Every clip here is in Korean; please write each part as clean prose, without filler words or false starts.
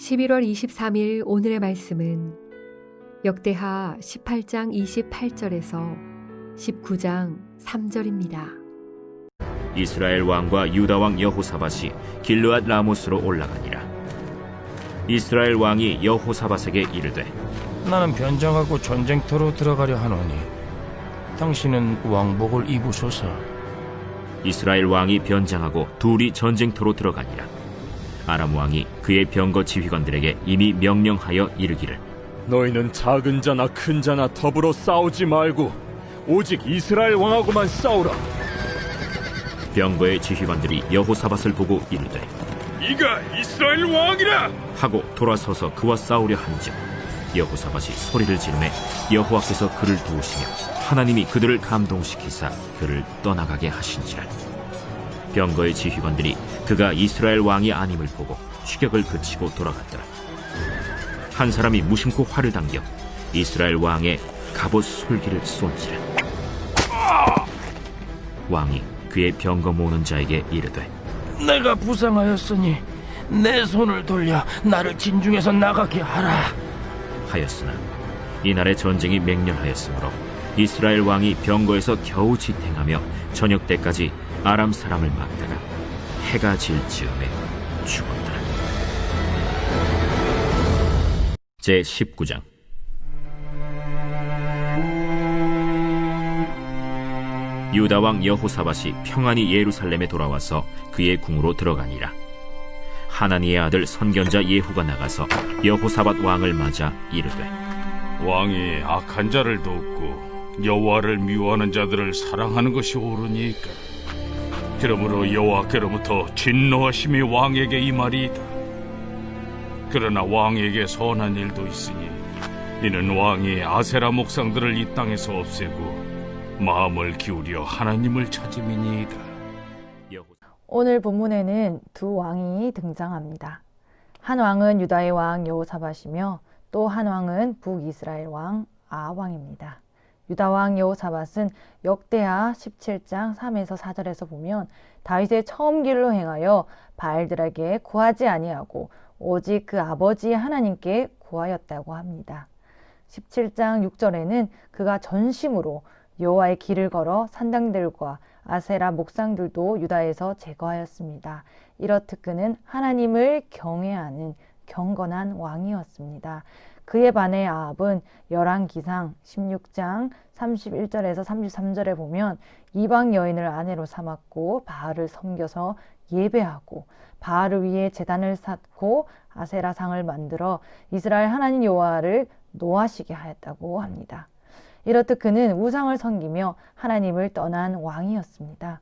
(11월 23일) 오늘의 말씀은 역대하 18장 28절에서 19장 3절입니다. 이스라엘 왕과 유다 왕 여호사밧이 길르앗 라모스로 올라가니라. 이스라엘 왕이 여호사밧에게 이르되 나는 변장하고 전쟁터로 들어가려 하노니 당신은 왕복을 입으소서. 이스라엘 왕이 변장하고 둘이 전쟁터로 들어가니라. 아람 왕이 그의 병거 지휘관들에게 이미 명령하여 이르기를 너희는 작은 자나 큰 자나 더불어 싸우지 말고 오직 이스라엘 왕하고만 싸우라. 병거의 지휘관들이 여호사밧을 보고 이르되 이가 이스라엘 왕이라 하고 돌아서서 그와 싸우려 한즉 여호사밧이 소리를 지르매 여호와께서 그를 도우시며 하나님이 그들을 감동시키사 그를 떠나가게 하신지라. 병거의 지휘관들이 그가 이스라엘 왕이 아님을 보고 추격을 그치고 돌아갔더라. 한 사람이 무심코 활을 당겨 이스라엘 왕의 갑옷 솔기를 쏜지라. 왕이 그의 병거 모는 자에게 이르되 내가 부상하였으니 내 손을 돌려 나를 진중에서 나가게 하라 하였으나 이날의 전쟁이 맹렬하였으므로 이스라엘 왕이 병거에서 겨우 지탱하며 저녁 때까지 아람 사람을 막다가 해가 질 즈음에 죽었더라. 제19장. 유다 왕 여호사밧이 평안히 예루살렘에 돌아와서 그의 궁으로 들어가니라. 하나니의 아들 선견자 예후가 나가서 여호사밧 왕을 맞아 이르되 왕이 악한 자를 돕고 여호와를 미워하는 자들을 사랑하는 것이 옳으니까. 그러므로 여호와께로부터 진노하심이 왕에게 임하리이다. 그러나 왕에게 선한 일도 있으니 이는 왕이 아세라 목상들을 이 땅에서 없애고 마음을 기울여 하나님을 찾음이니이다. 오늘 본문에는 두 왕이 등장합니다. 한 왕은 유다의 왕 여호사밧이며 또 한 왕은 북이스라엘 왕 아합왕입니다. 유다 왕 여호사밧은 역대하 17장 3에서 4절에서 보면 다윗의 처음 길로 행하여 바알들에게 구하지 아니하고 오직 그 아버지 하나님께 구하였다고 합니다. 17장 6절에는 그가 전심으로 여호와의 길을 걸어 산당들과 아세라 목상들도 유다에서 제거하였습니다. 이렇듯 그는 하나님을 경외하는 경건한 왕이었습니다. 그에 반해 아합은 열왕기상 16장 31절에서 33절에 보면 이방 여인을 아내로 삼았고 바알을 섬겨서 예배하고 바알을 위해 제단을 쌓고 아세라상을 만들어 이스라엘 하나님 여호와를 노하시게 하였다고 합니다. 이렇듯 그는 우상을 섬기며 하나님을 떠난 왕이었습니다.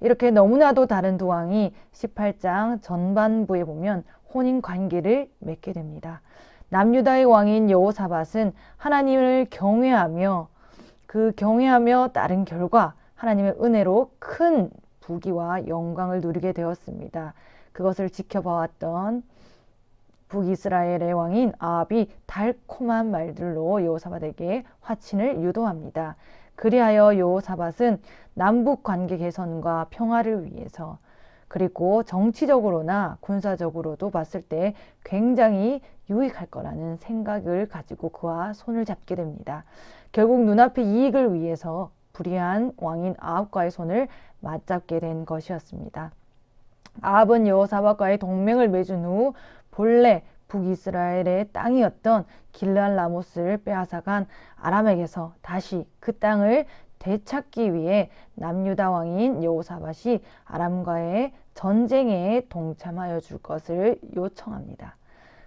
이렇게 너무나도 다른 두 왕이 18장 전반부에 보면 혼인관계를 맺게 됩니다. 남유다의 왕인 여호사밧은 하나님을 경외하며 따른 결과 하나님의 은혜로 큰 부귀와 영광을 누리게 되었습니다. 그것을 지켜봐왔던 북이스라엘의 왕인 아합이 달콤한 말들로 여호사밧에게 화친을 유도합니다. 그리하여 여호사밧은 남북 관계 개선과 평화를 위해서, 그리고 정치적으로나 군사적으로도 봤을 때 굉장히 유익할 거라는 생각을 가지고 그와 손을 잡게 됩니다. 결국 눈앞의 이익을 위해서 불의한 왕인 아합과의 손을 맞잡게 된 것이었습니다. 아합은 여호사밧과의 동맹을 맺은 후 본래 북이스라엘의 땅이었던 길르앗 라모스를 빼앗아간 아람에게서 다시 그 땅을 되찾기 위해 남유다 왕인 여호사밧이 아람과의 전쟁에 동참하여 줄 것을 요청합니다.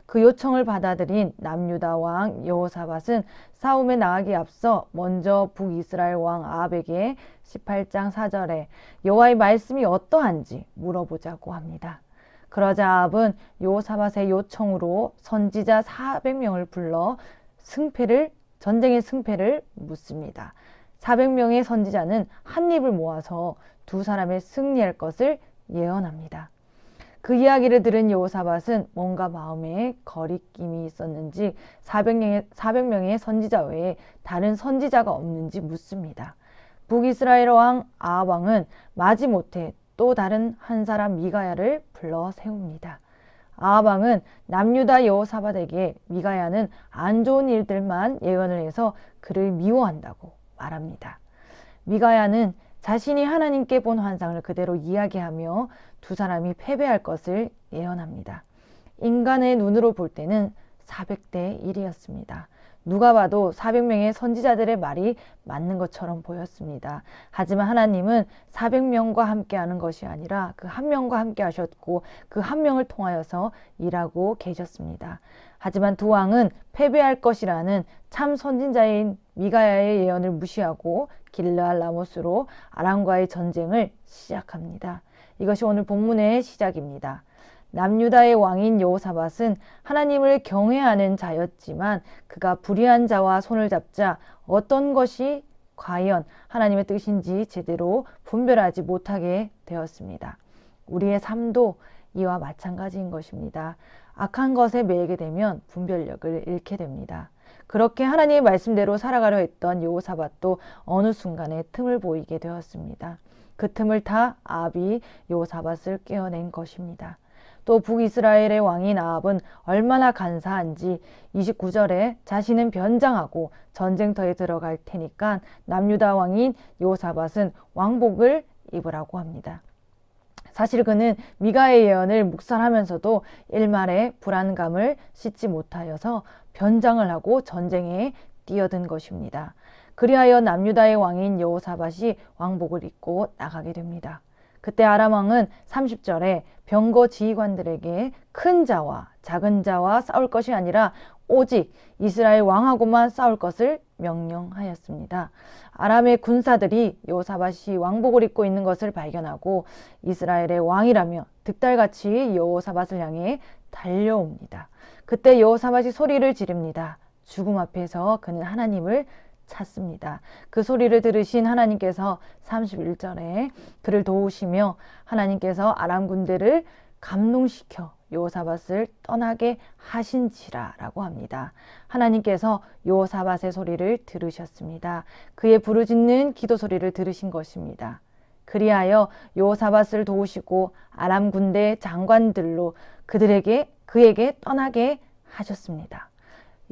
그 요청을 받아들인 남유다 왕 여호사밧은 싸움에 나가기 앞서 먼저 북이스라엘 왕 아합에게 18장 4절에 여호와의 말씀이 어떠한지 물어보자고 합니다. 그러자 아합은 여호사밧의 요청으로 선지자 400명을 불러 전쟁의 승패를 묻습니다. 400명의 선지자는 한 입을 모아서 두 사람의 승리할 것을 예언합니다. 그 이야기를 들은 여호사밧은 뭔가 마음에 거리낌이 있었는지 400명의 선지자 외에 다른 선지자가 없는지 묻습니다. 북이스라엘 왕 아합 왕은 마지못해 또 다른 한 사람 미가야를 불러 세웁니다. 아합 왕은 남유다 여호사밧에게 미가야는 안 좋은 일들만 예언을 해서 그를 미워한다고 말합니다. 미가야는 자신이 하나님께 본 환상을 그대로 이야기하며 두 사람이 패배할 것을 예언합니다. 인간의 눈으로 볼 때는 400대 1이었습니다. 누가 봐도 400명의 선지자들의 말이 맞는 것처럼 보였습니다. 하지만 하나님은 400명과 함께하는 것이 아니라 그 한 명과 함께 하셨고 그 한 명을 통하여서 일하고 계셨습니다. 하지만 두 왕은 패배할 것이라는 참 선지자인 미가야의 예언을 무시하고 길르앗 라모스로 아람과의 전쟁을 시작합니다. 이것이 오늘 본문의 시작입니다. 남유다의 왕인 여호사밧은 하나님을 경외하는 자였지만 그가 불의한 자와 손을 잡자 어떤 것이 과연 하나님의 뜻인지 제대로 분별하지 못하게 되었습니다. 우리의 삶도 이와 마찬가지인 것입니다. 악한 것에 매이게 되면 분별력을 잃게 됩니다. 그렇게 하나님의 말씀대로 살아가려 했던 여호사밧도 어느 순간에 틈을 보이게 되었습니다. 그 틈을 타 아합이 여호사밧을 깨어낸 것입니다. 또 북이스라엘의 왕인 아합은 얼마나 간사한지 29절에 자신은 변장하고 전쟁터에 들어갈 테니까 남유다 왕인 여호사밧은 왕복을 입으라고 합니다. 사실 그는 미가의 예언을 묵살하면서도 일말의 불안감을 씻지 못하여서 변장을 하고 전쟁에 뛰어든 것입니다. 그리하여 남유다의 왕인 여호사밧이 왕복을 입고 나가게 됩니다. 그때 아람 왕은 30절에 병거 지휘관들에게 큰 자와 작은 자와 싸울 것이 아니라 오직 이스라엘 왕하고만 싸울 것을 명령하였습니다. 아람의 군사들이 여호사밧이 왕복을 입고 있는 것을 발견하고 이스라엘의 왕이라며 득달같이 여호사밧을 향해 달려옵니다. 그때 여호사밧이 소리를 지릅니다. 죽음 앞에서 그는 하나님을 찾습니다. 그 소리를 들으신 하나님께서 31절에 그를 도우시며 하나님께서 아람 군대를 감동시켜 여호사밧을 떠나게 하신지라라고 합니다. 하나님께서 여호사밧의 소리를 들으셨습니다. 그의 부르짖는 기도 소리를 들으신 것입니다. 그리하여 여호사밧을 도우시고 아람 군대 장관들로 그에게 떠나게 하셨습니다.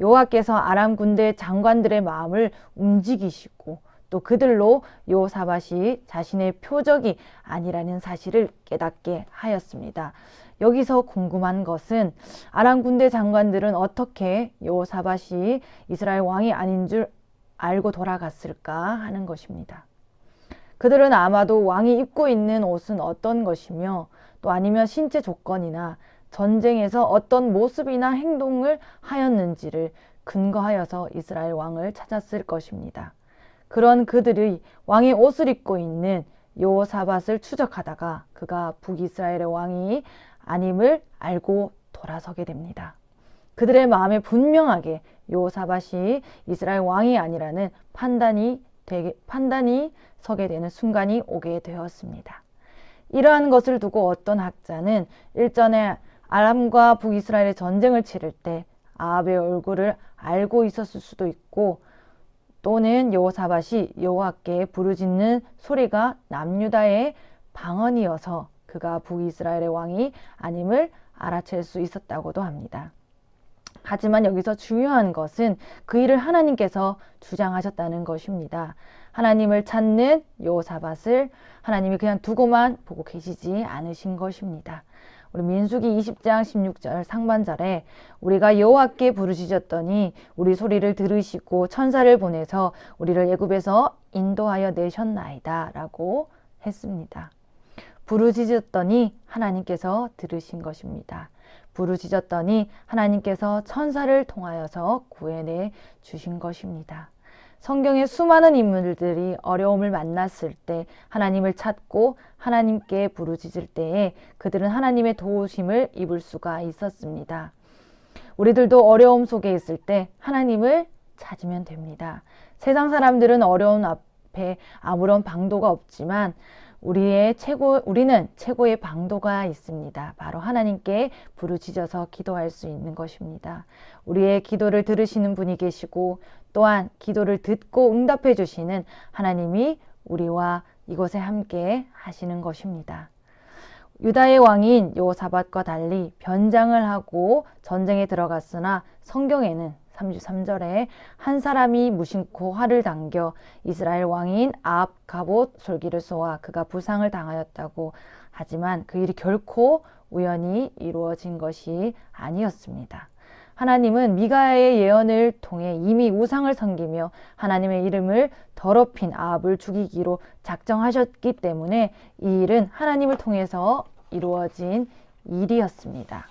여호와께서 아람 군대 장관들의 마음을 움직이시고 또 그들로 여호사밧이 자신의 표적이 아니라는 사실을 깨닫게 하였습니다. 여기서 궁금한 것은 아람 군대 장관들은 어떻게 여호사밧이 이스라엘 왕이 아닌 줄 알고 돌아갔을까 하는 것입니다. 그들은 아마도 왕이 입고 있는 옷은 어떤 것이며 또 아니면 신체 조건이나 전쟁에서 어떤 모습이나 행동을 하였는지를 근거하여서 이스라엘 왕을 찾았을 것입니다. 그런 그들이 왕의 옷을 입고 있는 여호사밧을 추적하다가 그가 북이스라엘의 왕이 아님을 알고 돌아서게 됩니다. 그들의 마음에 분명하게 여호사밧이 이스라엘 왕이 아니라는 판단이 서게 되는 순간이 오게 되었습니다. 이러한 것을 두고 어떤 학자는 일전에 아람과 북이스라엘의 전쟁을 치를 때 아합의 얼굴을 알고 있었을 수도 있고 또는 여호사밧이 여호와께 부르짖는 소리가 남유다의 방언이어서 그가 북이스라엘의 왕이 아님을 알아챌 수 있었다고도 합니다. 하지만 여기서 중요한 것은 그 일을 하나님께서 주장하셨다는 것입니다. 하나님을 찾는 여호사밧을 하나님이 그냥 두고만 보고 계시지 않으신 것입니다. 우리 민수기 20장 16절 상반절에 우리가 여호와께 부르짖었더니 우리 소리를 들으시고 천사를 보내서 우리를 애굽에서 인도하여 내셨나이다 라고 했습니다. 부르짖었더니 하나님께서 들으신 것입니다. 부르짖었더니 하나님께서 천사를 통하여서 구해내 주신 것입니다. 성경의 수많은 인물들이 어려움을 만났을 때 하나님을 찾고 하나님께 부르짖을 때에 그들은 하나님의 도우심을 입을 수가 있었습니다. 우리들도 어려움 속에 있을 때 하나님을 찾으면 됩니다. 세상 사람들은 어려움 앞에 아무런 방도가 없지만 우리는 최고의 방도가 있습니다. 바로 하나님께 부르짖어서 기도할 수 있는 것입니다. 우리의 기도를 들으시는 분이 계시고 또한 기도를 듣고 응답해 주시는 하나님이 우리와 이곳에 함께 하시는 것입니다. 유다의 왕인 여호사밧과 달리 변장을 하고 전쟁에 들어갔으나 성경에는 33절에 한 사람이 무심코 활을 당겨 이스라엘 왕인 아합 갑옷 솔기를 쏘아 그가 부상을 당하였다고 하지만 그 일이 결코 우연히 이루어진 것이 아니었습니다. 하나님은 미가의 예언을 통해 이미 우상을 섬기며 하나님의 이름을 더럽힌 아합을 죽이기로 작정하셨기 때문에 이 일은 하나님을 통해서 이루어진 일이었습니다.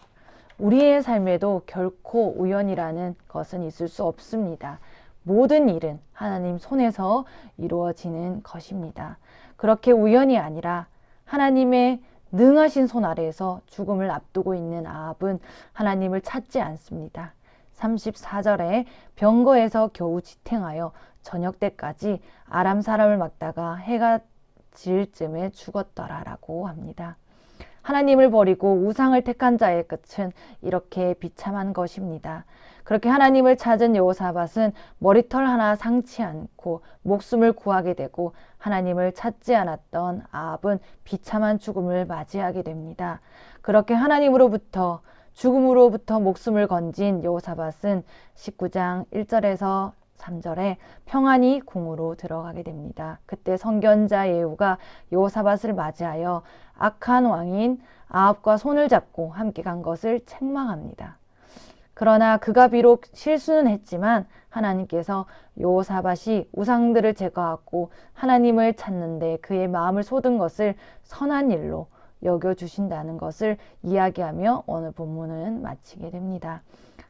우리의 삶에도 결코 우연이라는 것은 있을 수 없습니다. 모든 일은 하나님 손에서 이루어지는 것입니다. 그렇게 우연이 아니라 하나님의 능하신 손 아래에서 죽음을 앞두고 있는 아합은 하나님을 찾지 않습니다. 34절에 병거에서 겨우 지탱하여 저녁 때까지 아람 사람을 막다가 해가 질 쯤에 죽었더라라고 합니다. 하나님을 버리고 우상을 택한 자의 끝은 이렇게 비참한 것입니다. 그렇게 하나님을 찾은 여호사밧은 머리털 하나 상치 않고 목숨을 구하게 되고 하나님을 찾지 않았던 아합은 비참한 죽음을 맞이하게 됩니다. 그렇게 하나님으로부터 죽음으로부터 목숨을 건진 여호사밧은 19장 1절에서 3절에 평안히 궁으로 들어가게 됩니다. 그때 선견자 예후가 여호사밧을 맞이하여 악한 왕인 아합과 손을 잡고 함께 간 것을 책망합니다. 그러나 그가 비록 실수는 했지만 하나님께서 여호사밧이 우상들을 제거하고 하나님을 찾는데 그의 마음을 쏟은 것을 선한 일로 여겨주신다는 것을 이야기하며 오늘 본문은 마치게 됩니다.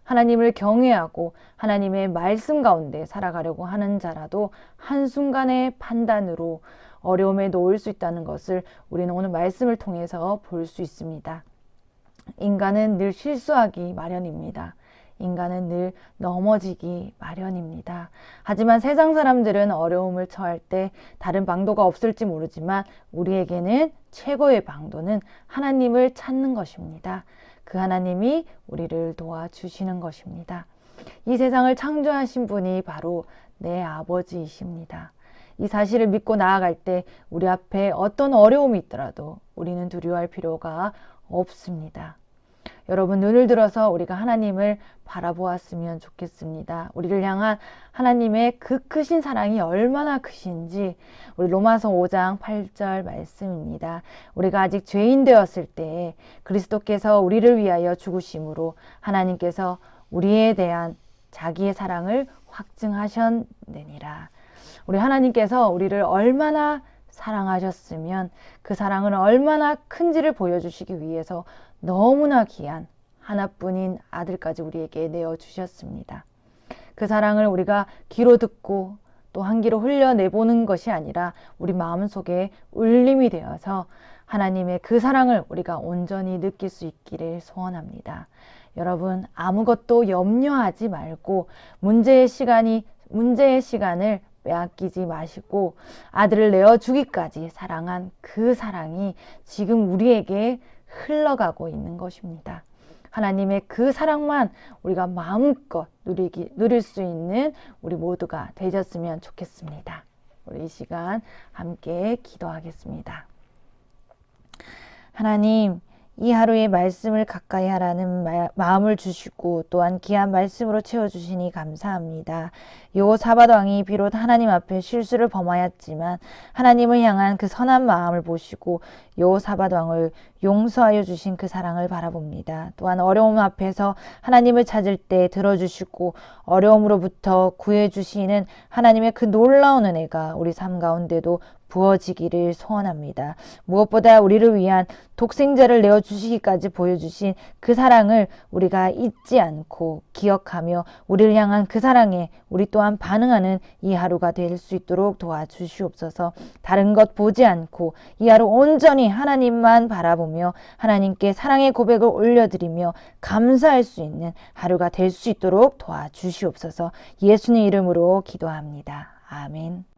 하나님을 경외하고 하나님의 말씀 가운데 살아가려고 하는 자라도 한순간의 판단으로 어려움에 놓일 수 있다는 것을 우리는 오늘 말씀을 통해서 볼 수 있습니다. 인간은 늘 실수하기 마련입니다. 인간은 늘 넘어지기 마련입니다. 하지만 세상 사람들은 어려움을 처할 때 다른 방도가 없을지 모르지만 우리에게는 최고의 방도는 하나님을 찾는 것입니다. 그 하나님이 우리를 도와주시는 것입니다. 이 세상을 창조하신 분이 바로 내 아버지이십니다. 이 사실을 믿고 나아갈 때 우리 앞에 어떤 어려움이 있더라도 우리는 두려워할 필요가 없습니다. 여러분, 눈을 들어서 우리가 하나님을 바라보았으면 좋겠습니다. 우리를 향한 하나님의 그 크신 사랑이 얼마나 크신지 우리 로마서 5장 8절 말씀입니다. 우리가 아직 죄인 되었을 때 그리스도께서 우리를 위하여 죽으심으로 하나님께서 우리에 대한 자기의 사랑을 확증하셨느니라. 우리 하나님께서 우리를 얼마나 사랑하셨으면 그 사랑은 얼마나 큰지를 보여주시기 위해서 너무나 귀한 하나뿐인 아들까지 우리에게 내어주셨습니다. 그 사랑을 우리가 귀로 듣고 또 한 귀로 흘려내보는 것이 아니라 우리 마음속에 울림이 되어서 하나님의 그 사랑을 우리가 온전히 느낄 수 있기를 소원합니다. 여러분, 아무것도 염려하지 말고 문제의 시간을 빼앗기지 마시고 아들을 내어주기까지 사랑한 그 사랑이 지금 우리에게 흘러가고 있는 것입니다. 하나님의 그 사랑만 우리가 마음껏 누릴 수 있는 우리 모두가 되셨으면 좋겠습니다. 우리 이 시간 함께 기도하겠습니다. 하나님, 이 하루의 말씀을 가까이 하라는 마음을 주시고 또한 귀한 말씀으로 채워주시니 감사합니다. 여호사밧 왕이 비록 하나님 앞에 실수를 범하였지만 하나님을 향한 그 선한 마음을 보시고 여호사밧 왕을 용서하여 주신 그 사랑을 바라봅니다. 또한 어려움 앞에서 하나님을 찾을 때 들어주시고 어려움으로부터 구해주시는 하나님의 그 놀라운 은혜가 우리 삶 가운데도 부어지기를 소원합니다. 무엇보다 우리를 위한 독생자를 내어주시기까지 보여주신 그 사랑을 우리가 잊지 않고 기억하며 우리를 향한 그 사랑에 우리 또한 반응하는 이 하루가 될 수 있도록 도와주시옵소서. 다른 것 보지 않고 이 하루 온전히 하나님만 바라보며 하나님께 사랑의 고백을 올려드리며 감사할 수 있는 하루가 될 수 있도록 도와주시옵소서. 예수님 이름으로 기도합니다. 아멘.